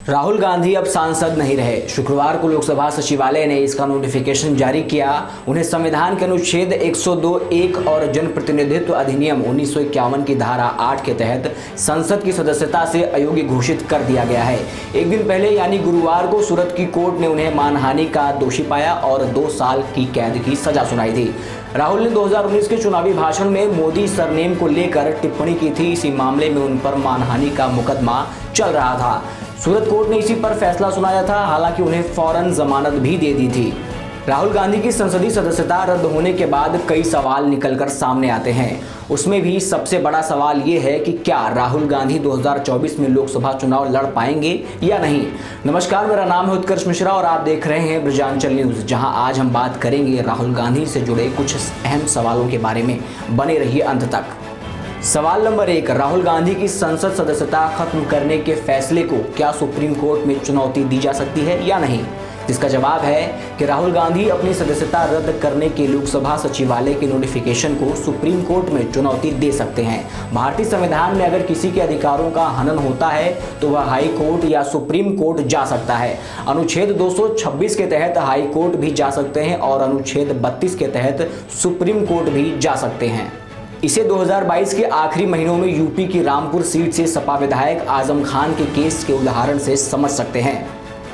राहुल गांधी अब सांसद नहीं रहे। शुक्रवार को लोकसभा सचिवालय ने इसका नोटिफिकेशन जारी किया। उन्हें संविधान के अनुच्छेद 102(1) और जनप्रतिनिधित्व अधिनियम 1951 की धारा 8 के तहत संसद की सदस्यता से अयोग्य घोषित कर दिया गया है। एक दिन पहले यानी गुरुवार को सूरत की कोर्ट ने उन्हें मानहानि का दोषी पाया और 2 साल की कैद की सजा सुनाई थी। राहुल ने 2019 के चुनावी भाषण में मोदी सरनेम को लेकर टिप्पणी की थी। इसी मामले में उन पर मानहानि का मुकदमा चल रहा था। सूरत कोर्ट ने इसी पर फैसला सुनाया था। हालांकि उन्हें फौरन जमानत भी दे दी थी। राहुल गांधी की संसदीय सदस्यता रद्द होने के बाद कई सवाल निकलकर सामने आते हैं। उसमें भी सबसे बड़ा सवाल ये है कि क्या राहुल गांधी 2024 में लोकसभा चुनाव लड़ पाएंगे या नहीं। नमस्कार, मेरा नाम है उत्कर्ष मिश्रा और आप देख रहे हैं ब्रजांचल न्यूज, जहां आज हम बात करेंगे राहुल गांधी से जुड़े कुछ अहम सवालों के बारे में। बने रहिए अंत तक। सवाल नंबर 1, राहुल गांधी की संसद सदस्यता खत्म करने के फैसले को क्या सुप्रीम कोर्ट में चुनौती दी जा सकती है या नहीं। जिसका जवाब है कि राहुल गांधी अपनी सदस्यता रद्द करने के लोकसभा सचिवालय के नोटिफिकेशन को सुप्रीम कोर्ट में चुनौती दे सकते हैं। भारतीय संविधान में अगर किसी के अधिकारों का हनन होता है तो वह हाई कोर्ट या सुप्रीम कोर्ट जा सकता है। अनुच्छेद 226 के तहत हाई कोर्ट भी जा सकते हैं और अनुच्छेद 32 के तहत सुप्रीम कोर्ट भी जा सकते हैं। इसे 2022 के आखिरी महीनों में यूपी की रामपुर सीट से सपा विधायक आजम खान के केस के उदाहरण से समझ सकते हैं।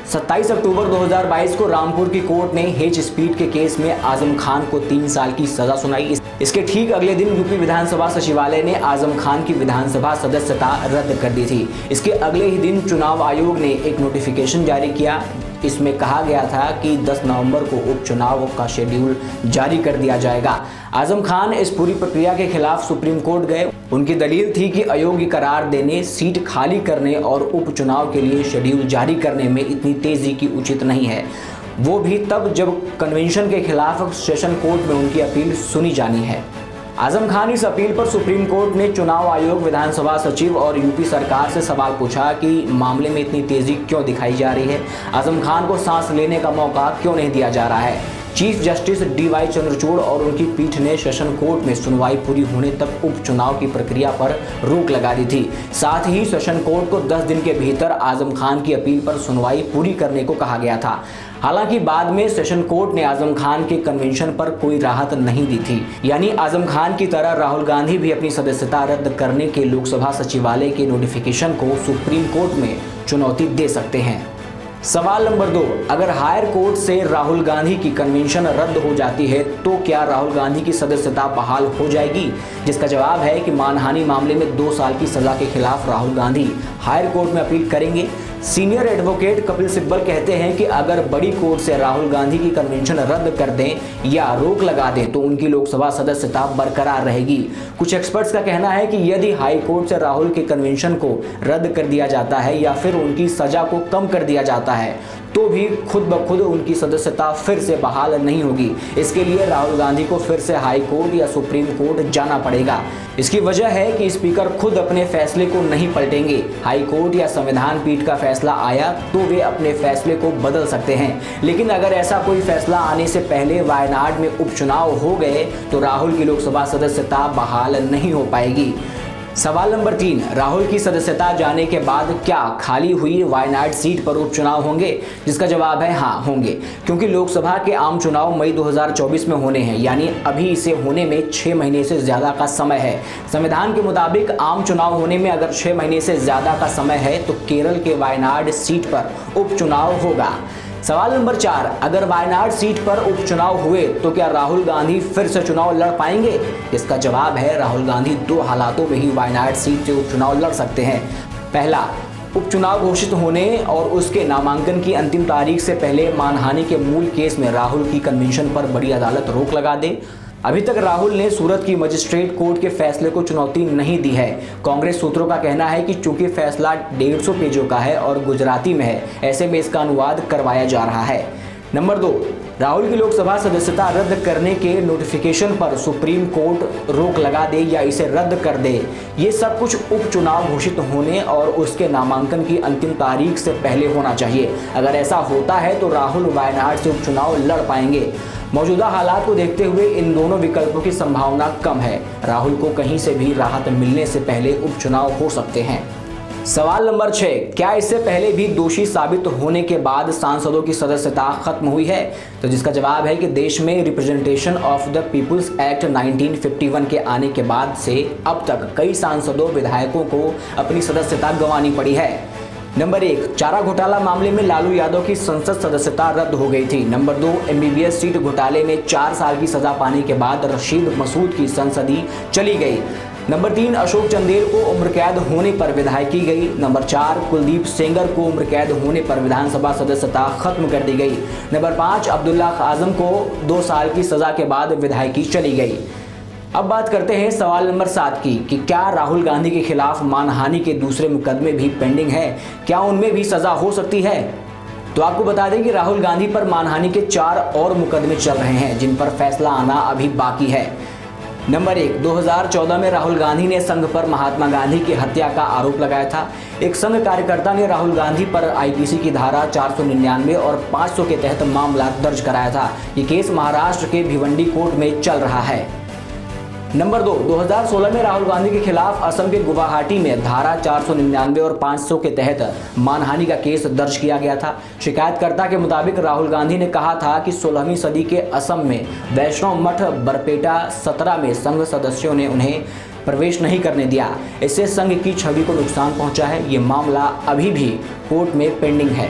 27 अक्टूबर 2022 को रामपुर की कोर्ट ने हेट स्पीड के केस में आजम खान को 3 साल की सजा सुनाई। इसके ठीक अगले दिन यूपी विधानसभा सचिवालय ने आजम खान की विधानसभा सदस्यता रद्द कर दी थी। इसके अगले ही दिन चुनाव आयोग ने एक नोटिफिकेशन जारी किया। इसमें कहा गया था कि 10 नवंबर को उपचुनाव का शेड्यूल जारी कर दिया जाएगा। आजम खान इस पूरी प्रक्रिया के खिलाफ सुप्रीम कोर्ट गए। उनकी दलील थी कि अयोग्य करार देने, सीट खाली करने और उपचुनाव के लिए शेड्यूल जारी करने में इतनी तेजी की उचित नहीं है। वो भी तब जब कन्वेंशन के खिलाफ सेशन कोर्ट में उनकी अपील सुनी जानी है। आजम खान इस अपील पर सुप्रीम कोर्ट ने चुनाव आयोग, विधानसभा सचिव और यूपी सरकार से सवाल पूछा कि मामले में इतनी तेजी क्यों दिखाई जा रही है। आजम खान को सांस लेने का मौका क्यों नहीं दिया जा रहा है। चीफ जस्टिस DY चंद्रचूड़ और उनकी पीठ ने सेशन कोर्ट में सुनवाई पूरी होने तक उपचुनाव की प्रक्रिया पर रोक लगा दी थी। साथ ही सेशन कोर्ट को 10 दिन के भीतर आजम खान की अपील पर सुनवाई पूरी करने को कहा गया था। हालांकि बाद में सेशन कोर्ट ने आजम खान के कन्वेंशन पर कोई राहत नहीं दी थी। यानी आजम खान की तरह राहुल गांधी भी अपनी सदस्यता रद्द करने के लोकसभा सचिवालय के नोटिफिकेशन को सुप्रीम कोर्ट में चुनौती दे सकते हैं। सवाल नंबर 2, अगर हायर कोर्ट से राहुल गांधी की कन्वेंशन रद्द हो जाती है तो क्या राहुल गांधी की सदस्यता बहाल हो जाएगी। जिसका जवाब है कि मानहानि मामले में 2 साल की सजा के खिलाफ राहुल गांधी हायर कोर्ट में अपील करेंगे। सीनियर एडवोकेट कपिल सिब्बल कहते हैं कि अगर बड़ी कोर्ट से राहुल गांधी की कन्वेंशन रद्द कर दें या रोक लगा दें तो उनकी लोकसभा सदस्यता बरकरार रहेगी। कुछ एक्सपर्ट्स का कहना है कि यदि हाई कोर्ट से राहुल के कन्वेंशन को रद्द कर दिया जाता है या फिर उनकी सजा को कम कर दिया जाता है तो भी खुद ब खुद उनकी सदस्यता फिर से बहाल नहीं होगी। इसके लिए राहुल गांधी को फिर से हाई कोर्ट या सुप्रीम कोर्ट जाना पड़ेगा। इसकी वजह है कि स्पीकर खुद अपने फैसले को नहीं पलटेंगे। हाई कोर्ट या संविधान पीठ का फैसला आया तो वे अपने फैसले को बदल सकते हैं, लेकिन अगर ऐसा कोई फैसला आने से पहले वायनाड में उपचुनाव हो गए तो राहुल की लोकसभा सदस्यता बहाल नहीं हो पाएगी। सवाल नंबर 3, राहुल की सदस्यता जाने के बाद क्या खाली हुई वायनाड सीट पर उपचुनाव होंगे। जिसका जवाब है हाँ, होंगे, क्योंकि लोकसभा के आम चुनाव मई 2024 में होने हैं। यानी अभी इसे होने में 6 महीने से ज्यादा का समय है। संविधान के मुताबिक आम चुनाव होने में अगर 6 महीने से ज्यादा का समय है तो केरल के वायनाड सीट पर उपचुनाव होगा। सवाल नंबर 4, अगर वायनाड सीट पर उपचुनाव हुए तो क्या राहुल गांधी फिर से चुनाव लड़ पाएंगे। इसका जवाब है राहुल गांधी 2 हालातों में ही वायनाड सीट से उपचुनाव लड़ सकते हैं। पहला, उपचुनाव घोषित होने और उसके नामांकन की अंतिम तारीख से पहले मानहानि के मूल केस में राहुल की कन्वेंशन पर बड़ी अदालत रोक लगा दे। अभी तक राहुल ने सूरत की मजिस्ट्रेट कोर्ट के फैसले को चुनौती नहीं दी है। कांग्रेस सूत्रों का कहना है कि चूंकि फैसला 150 पेजों का है और गुजराती में है, ऐसे में इसका अनुवाद करवाया जा रहा है। नंबर 2, राहुल की लोकसभा सदस्यता रद्द करने के नोटिफिकेशन पर सुप्रीम कोर्ट रोक लगा दे या इसे रद्द कर दे। ये सब कुछ उपचुनाव घोषित होने और उसके नामांकन की अंतिम तारीख से पहले होना चाहिए। अगर ऐसा होता है तो राहुल वायनाड से उपचुनाव लड़ पाएंगे। मौजूदा हालात को देखते हुए इन दोनों विकल्पों की संभावना कम है। राहुल को कहीं से भी राहत मिलने से पहले उपचुनाव हो सकते हैं। सवाल नंबर 6, क्या इससे पहले भी दोषी साबित होने के बाद सांसदों की सदस्यता खत्म हुई है? तो जिसका जवाब है कि देश में representation of the peoples act 1951 के आने के बाद से अब तक कई सांसदों विधायकों को अपनी सदस्यता गंवानी पड़ी है। नंबर 1, चारा घोटाला मामले में लालू यादव की संसद सदस्यता रद्द हो गई थी। नंबर 2, MBBS सीट घोटाले में 4 साल की सजा पाने के बाद रशीद मसूद की संसदीय चली गई। नंबर 3, अशोक चंदेल को उम्र कैद होने पर विधायकी गई। नंबर 4, कुलदीप सेंगर को उम्र कैद होने पर विधानसभा सदस्यता खत्म कर दी गई। नंबर 5, अब्दुल्ला आजम को 2 साल की सजा के बाद विधायकी चली गई। अब बात करते हैं सवाल नंबर 7 की कि क्या राहुल गांधी के खिलाफ मानहानि के दूसरे मुकदमे भी पेंडिंग है? क्या उनमें भी सजा हो सकती है? तो आपको बता दें कि राहुल गांधी पर मानहानि के 4 और मुकदमे चल रहे हैं, जिन पर फैसला आना अभी बाकी है। नंबर 1, 2014 में राहुल गांधी ने संघ पर महात्मा गांधी की हत्या का आरोप लगाया था। एक संघ कार्यकर्ता ने राहुल गांधी पर IPC की धारा 499 और 500 के तहत मामला दर्ज कराया था। ये केस महाराष्ट्र के भिवंडी कोर्ट में चल रहा है। नंबर 2, 2016 में राहुल गांधी के खिलाफ असम के गुवाहाटी में धारा 499 और 500 के तहत मानहानि का केस दर्ज किया गया था। शिकायतकर्ता के मुताबिक राहुल गांधी ने कहा था कि 16वीं सदी के असम में वैष्णव मठ बरपेटा 17 में संघ सदस्यों ने उन्हें प्रवेश नहीं करने दिया। इससे संघ की छवि को नुकसान पहुंचा है। ये मामला अभी भी कोर्ट में पेंडिंग है।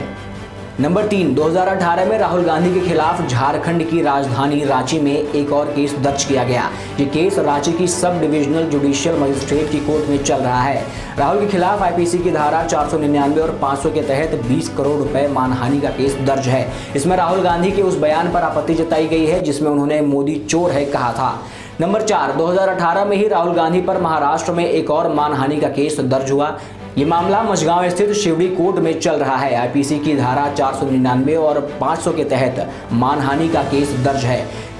नंबर 3, 2018 में राहुल गांधी के खिलाफ झारखंड की राजधानी रांची में एक और केस दर्ज किया गया। ये केस रांची की सब डिविजनल जुडिशियल मजिस्ट्रेट की कोर्ट में चल रहा है। राहुल के खिलाफ IPC की धारा 499 और 500 के तहत 20 करोड़ रुपए मानहानि का केस दर्ज है। इसमें राहुल गांधी के उस बयान पर आपत्ति जताई गई है जिसमें उन्होंने मोदी चोर है कहा था। नंबर 4, 2018 में ही राहुल गांधी पर महाराष्ट्र में एक और मानहानि का केस दर्ज हुआ। ये मामला मझगांव स्थित शिवड़ी कोर्ट में चल रहा है। IPC की धारा 499 और 500 के तहत मानहानि का केस दर्ज है।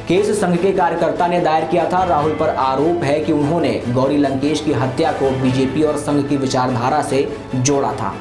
केस संघ के कार्यकर्ता ने दायर किया था। राहुल पर आरोप है कि उन्होंने गौरी लंकेश की हत्या को BJP और संघ की विचारधारा से जोड़ा था।